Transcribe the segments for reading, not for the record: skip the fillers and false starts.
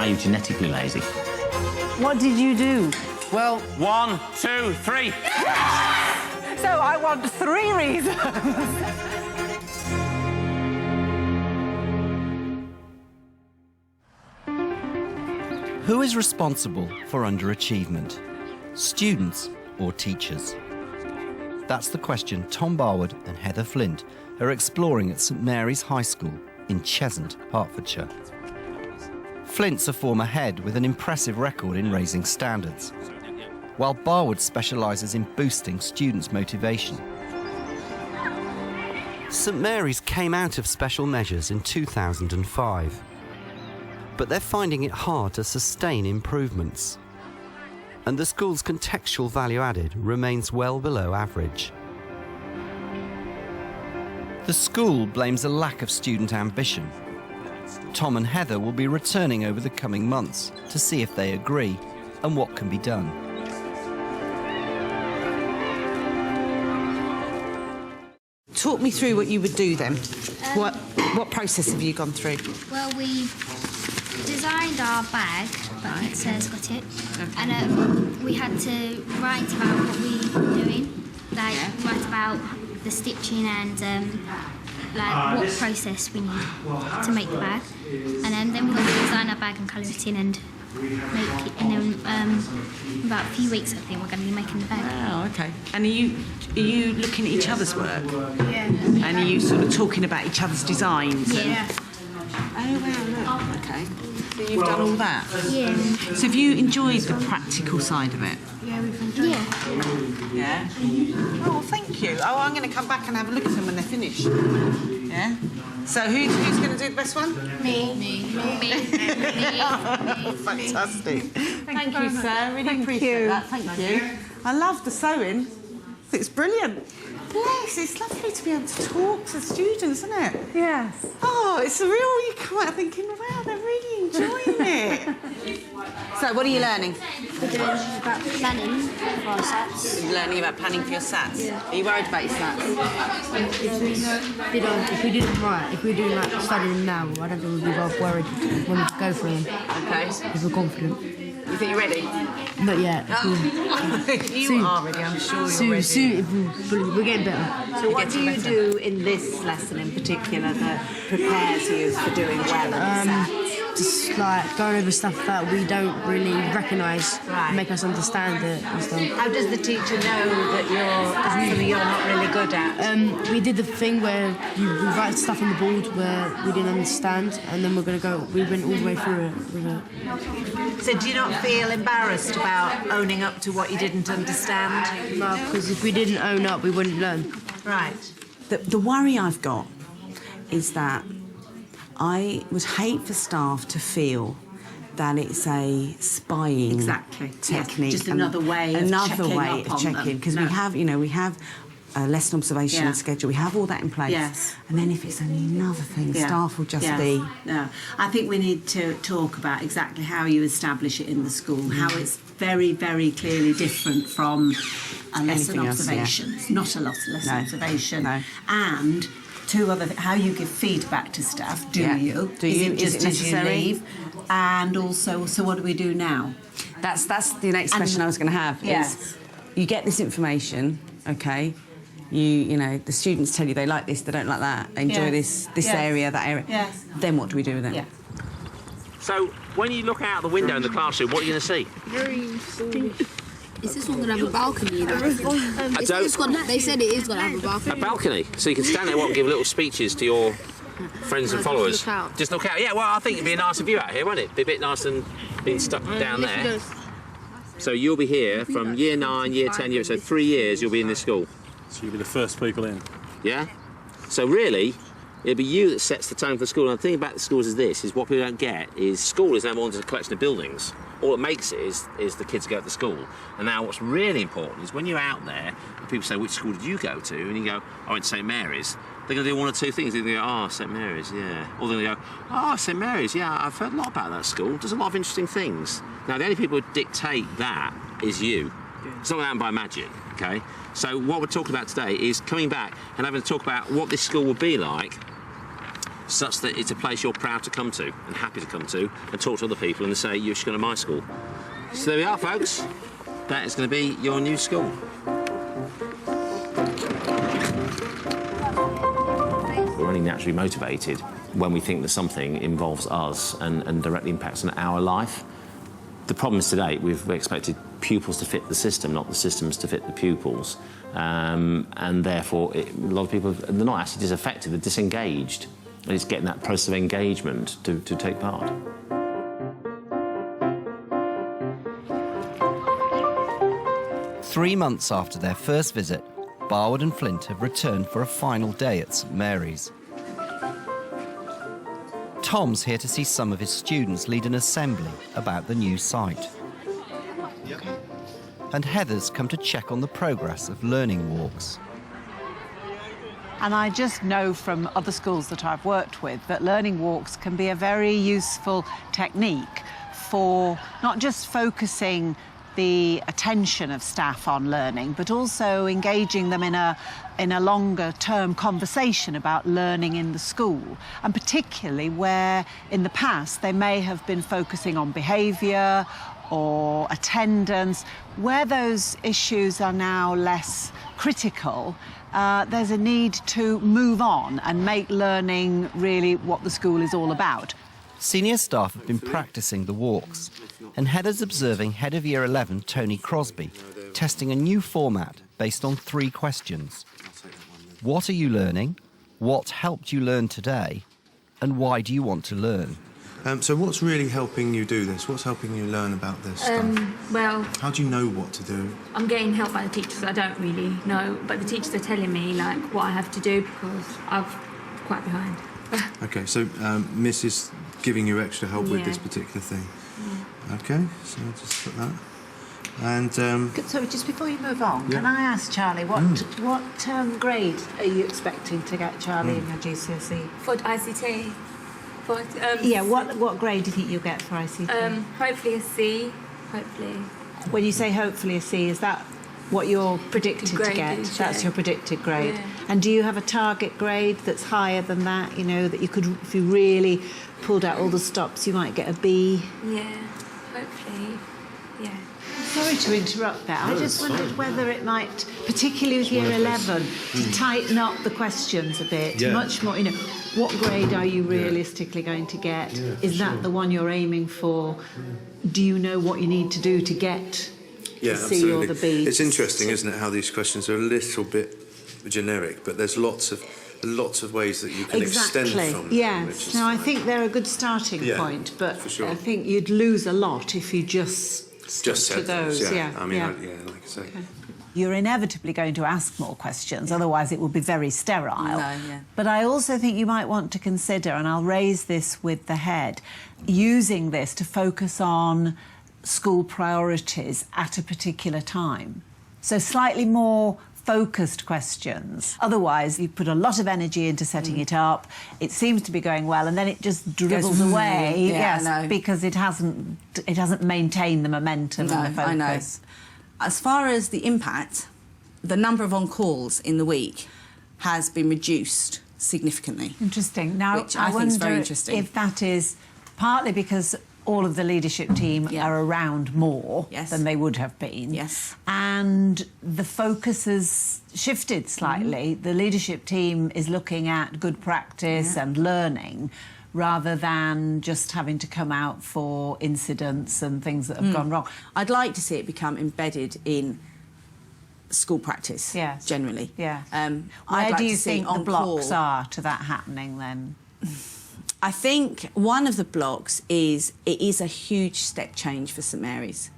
you genetically lazy? What did you do? Well, 1, 2, 3. So I want 3 reasons. Who is responsible for underachievement? Students or teachers? That's the question Tom Barwood and Heather Flint are exploring at St Mary's High School in Cheshunt, Hertfordshire. Flint's a former head with an impressive record in raising standards, while Barwood specialises in boosting students' motivation. St Mary's came out of special measures in 2005, but they're finding it hard to sustain improvements. And the school's contextual value added remains well below average. The school blames a lack of student ambition. Tom and Heather will be returning over the coming months to see if they agree and what can be done. talk me through what you would do then. What process have you gone through? Well, we designed our bag, but Sarah's got it, and we had to write about what we were doing, like write about the stitching and like what process we need to make the bag, and then we've got to design our bag and colour it in and make it, and then about a few weeks I think we're going to be making the bag. Oh, okay. And are you looking at each other's work? Yeah. And are you sort of talking about each other's designs? Yeah. Oh wow, look. Okay. So you've done all that? Yeah. So have you enjoyed the practical side of it? Yeah, we've enjoyed it. Yeah? Oh, thank you. Oh, I'm going to come back and have a look at them when they're finished. Yeah? So who's going to do the best one? Me. Fantastic. Thank you, sir. Really appreciate that. Thank you. I love the sewing. It's brilliant. Yes, it's lovely to be able to talk to students, isn't it? Yes. Oh, it's a real, you come out thinking, wow, they're really enjoying it. So, what are you learning? We're doing about planning for our SATs. You're learning about planning for your SATs? Yeah. Are you worried about your SATs? If we didn't write, if we do like studying now, I don't think we'd be worried when we go for them. Okay. If we're confident. You think you're ready? Not yet. You Soon. are ready, I'm sure you're ready. Soon, we're getting better. So what do you do in this lesson in particular that prepares you for doing well in SAT? Just like going over stuff that we don't really recognise, make us understand it and stuff. How does the teacher know that something you're not really good at? We did the thing where we write stuff on the board where we didn't understand, and then we went all the way through it with it. So do you not feel embarrassed about owning up to what you didn't understand? No, because if we didn't own up, we wouldn't learn. Right. The worry I've got is that I would hate for staff to feel that it's a spying technique. Just another way of checking. Because we have a lesson observation schedule. We have all that in place. Yes. And then if it's another thing, staff will just be... No, I think we need to talk about exactly how you establish it in the school, how it's very, very clearly different from a lesson observation. It's not a lesson observation. No. And... how you give feedback to staff, do you? Is it just as you leave? And also, so what do we do now? That's the next question I was going to have. Is you get this information, okay? You know, the students tell you they like this, they don't like that, they enjoy this area, that area. Yes. Then what do we do with it? Yeah. So, when you look out the window in the classroom, what are you going to see? Is this one going to have a balcony? They said it is going to have a balcony. A balcony? So you can stand there and give little speeches to your friends and followers? Just look out. Just look out. Yeah, well, I think it'd be a nicer view out here, won't it? Be a bit nice than being stuck down there. So you'll be here from year 9, year 10, so 3 years you'll be in this school. So you'll be the first people in. Yeah? So really, it'll be you that sets the tone for the school. And the thing about the schools is this, is what people don't get is school is no more than a collection of buildings. All it makes it is the kids go to school. And now what's really important is when you're out there and people say, which school did you go to? And you go, I went to St Mary's. They're going to do one or two things. They're going to go, oh, St Mary's, yeah. Or they're going to go, oh, St Mary's, yeah, I've heard a lot about that school. Does a lot of interesting things. Now, the only people who dictate that is you. It's not happened by magic, OK? So what we're talking about today is coming back and having to talk about what this school would be like such that it's a place you're proud to come to and happy to come to and talk to other people and say, you should go to my school. So there we are, folks. That is going to be your new school. We're only naturally motivated when we think that something involves us and directly impacts on our life. The problem is today we've expected pupils to fit the system, not the systems to fit the pupils. And therefore, a lot of people, they're not actually disaffected, they're disengaged. And it's getting that process of engagement to take part. Three months after their first visit, Barwood and Flint have returned for a final day at St Mary's. Tom's here to see some of his students lead an assembly about the new site. And Heather's come to check on the progress of learning walks. And I just know from other schools that I've worked with that learning walks can be a very useful technique for not just focusing the attention of staff on learning, but also engaging them in a longer-term conversation about learning in the school, and particularly where in the past they may have been focusing on behaviour or attendance, where those issues are now less critical. There's a need to move on and make learning really what the school is all about. Senior staff have been practising the walks, and Heather's observing Head of Year 11 Tony Crosby testing a new format based on 3 questions. What are you learning? What helped you learn today? And why do you want to learn? So what's really helping you do this? What's helping you learn about this stuff? Well... How do you know what to do? I'm getting help by the teachers. I don't really know, but the teachers are telling me, like, what I have to do because I'm quite behind. OK, so Miss is giving you extra help with this particular thing. Yeah. OK, so I'll just put that. And... So just before you move on, can I ask Charlie, what grade are you expecting to get, Charlie, in your GCSE? For ICT. What grade do you think you'll get for ICT? Hopefully a C, hopefully. When you say hopefully a C, is that what you're predicted to get? That's your predicted grade. Yeah. And do you have a target grade that's higher than that, you know, that you could, if you really pulled out all the stops, you might get a B? Yeah, hopefully, yeah. Sorry to interrupt there. I just wondered whether it might, particularly with Year 11, to tighten up the questions a bit, much more, you know, what grade are you realistically going to get? Is that the one you're aiming for? Do you know what you need to do to get the C or the B? It's interesting, isn't it, how these questions are a little bit generic, but there's lots of ways that you can extend from them. Yes. Now, I think they're a good starting point, but I think you'd lose a lot if you just said those. I mean, like I say. Okay. You're inevitably going to ask more questions, otherwise it will be very sterile. But I also think you might want to consider, and I'll raise this with the head, using this to focus on school priorities at a particular time. So slightly more focused questions. Otherwise, you put a lot of energy into setting it up, it seems to be going well, and then it just dribbles away. Because it hasn't maintained the momentum and the focus. I know. As far as the impact, the number of on-calls in the week has been reduced significantly. Interesting. Now, which I think is very interesting. If that is partly because all of the leadership team are around more than they would have been. Yes. And the focus has shifted slightly. The leadership team is looking at good practice and learning rather than just having to come out for incidents and things that have gone wrong. I'd like to see it become embedded in school practice, generally. Where do you think the blocks are to that happening then? I think one of the blocks is it is a huge step change for St Mary's.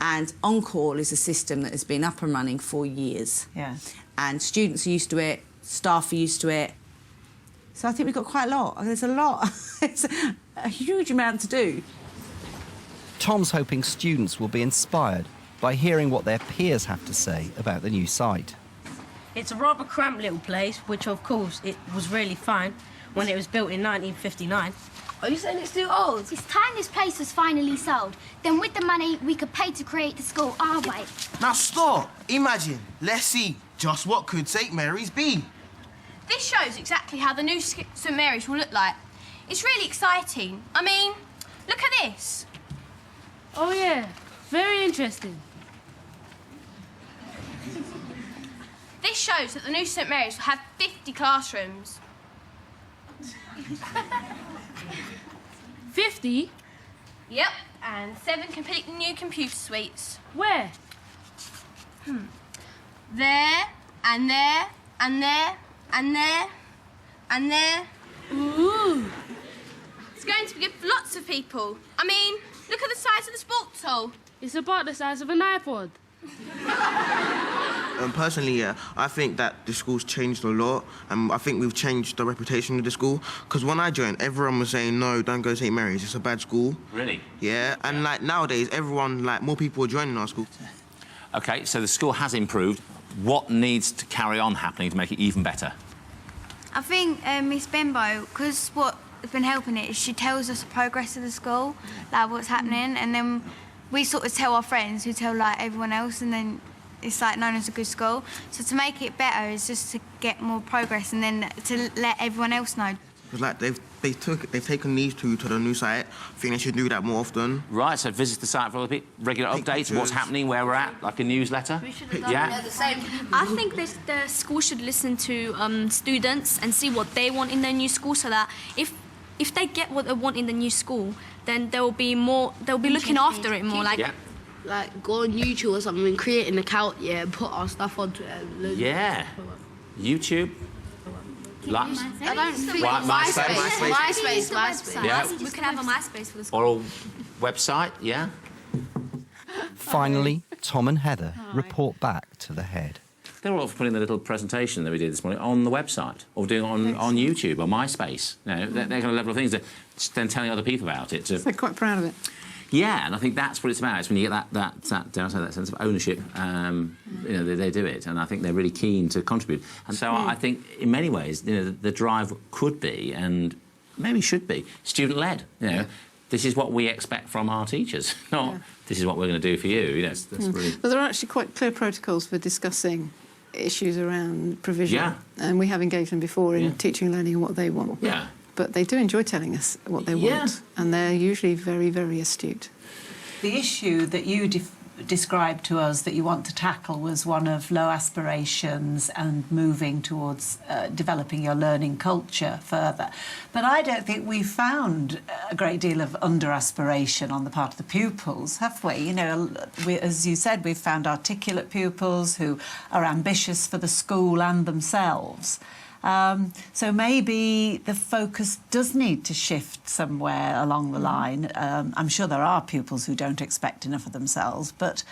And on-call is a system that has been up and running for years. And students are used to it, staff are used to it. So I think we've got quite a lot. There's a lot. It's a huge amount to do. Tom's hoping students will be inspired by hearing what their peers have to say about the new site. It's a rather cramped little place, which of course it was really fine when it was built in 1959. Are you saying it's too old? It's time this place was finally sold. Then with the money we could pay to create the school our way. Now stop! Imagine, let's see, just what could St Mary's be? This shows exactly how the new St Mary's will look like. It's really exciting. I mean, look at this. Oh, yeah. Very interesting. This shows that the new St Mary's will have 50 classrooms. 50? Yep, and 7 completely new computer suites. Where? There, and there, and there, and there, and there. Ooh. It's going to be good for lots of people. I mean, look at the size of the sports hall. It's about the size of an iPod. Personally, yeah, I think that the school's changed a lot, and I think we've changed the reputation of the school. Because when I joined, everyone was saying, no, don't go to St Mary's, it's a bad school. Really? Yeah, and like nowadays, everyone, like more people are joining our school. OK, so the school has improved. What needs to carry on happening to make it even better? I think Miss Benbow, because what's been helping it is she tells us the progress of the school, like what's happening, and then we sort of tell our friends who tell like everyone else, and then it's like known as a good school. So to make it better is just to get more progress and then to let everyone else know. Because like they've taken these two to the new site. I think they should do that more often. Right, so visit the site for other people, regular updates, what's happening, where we're at, like a newsletter. Yeah. I think that the school should listen to students and see what they want in their new school, so that if they get what they want in the new school, then they'll be looking after it more. Yeah. Like go on YouTube or something and create an account, yeah, and put our stuff onto it. Yeah. YouTube. I don't think MySpace. Yeah. We can have a MySpace for the school. Or a website, yeah. Finally, Tom and Heather report back to the head. They're all for putting the little presentation that we did this morning on the website, or doing it on YouTube or MySpace. You know, they're kind of level of things that then telling other people about it. They're quite proud of it. Yeah, and I think that's what it's about. It's when you get that sense of ownership, you know, they do it, and I think they're really keen to contribute. And so I think, in many ways, you know, the drive could be, and maybe should be, student-led. You know, this is what we expect from our teachers, not this is what we're going to do for you. You know, that's really. But there are actually quite clear protocols for discussing issues around provision. Yeah. And we have engaged them before in teaching and learning and what they want. Yeah. But they do enjoy telling us what they want, and they're usually very, very astute. The issue that you described to us that you want to tackle was one of low aspirations and moving towards developing your learning culture further. But I don't think we've found a great deal of under-aspiration on the part of the pupils, have we? You know, as you said, we've found articulate pupils who are ambitious for the school and themselves. So maybe the focus does need to shift somewhere along the line. I'm sure there are pupils who don't expect enough of themselves, but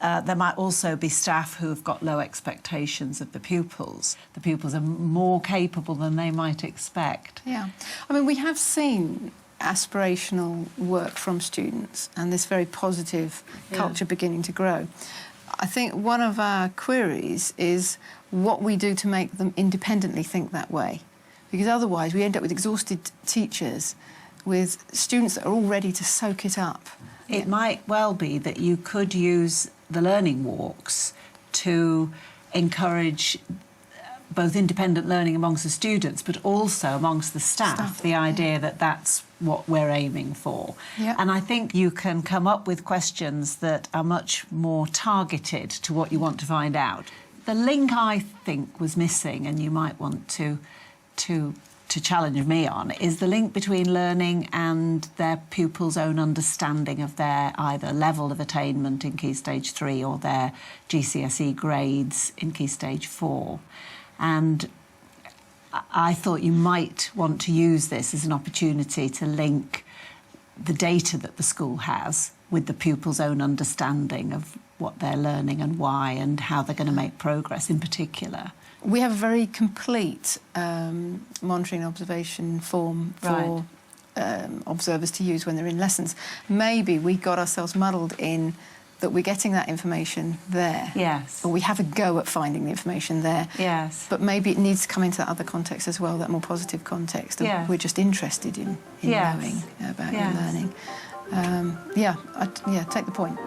there might also be staff who have got low expectations of the pupils. The pupils are more capable than they might expect. Yeah. I mean, we have seen aspirational work from students and this very positive culture beginning to grow. I think one of our queries is what we do to make them independently think that way. Because otherwise we end up with exhausted teachers, with students that are all ready to soak it up. It might well be that you could use the learning walks to encourage both independent learning amongst the students, but also amongst the staff, the idea that that's what we're aiming for. Yeah. And I think you can come up with questions that are much more targeted to what you want to find out. The link, I think, was missing, and you might want to challenge me on, is the link between learning and their pupils' own understanding of their either level of attainment in Key Stage 3 or their GCSE grades in Key Stage 4. And I thought you might want to use this as an opportunity to link the data that the school has with the pupils' own understanding of what they're learning and why and how they're going to make progress in particular. We have a very complete monitoring and observation form for observers to use when they're in lessons. Maybe we got ourselves muddled in that we're getting that information there. Yes. Or we have a go at finding the information there. Yes. But maybe it needs to come into that other context as well, that more positive context. That we're just interested in knowing about your learning. Take the point.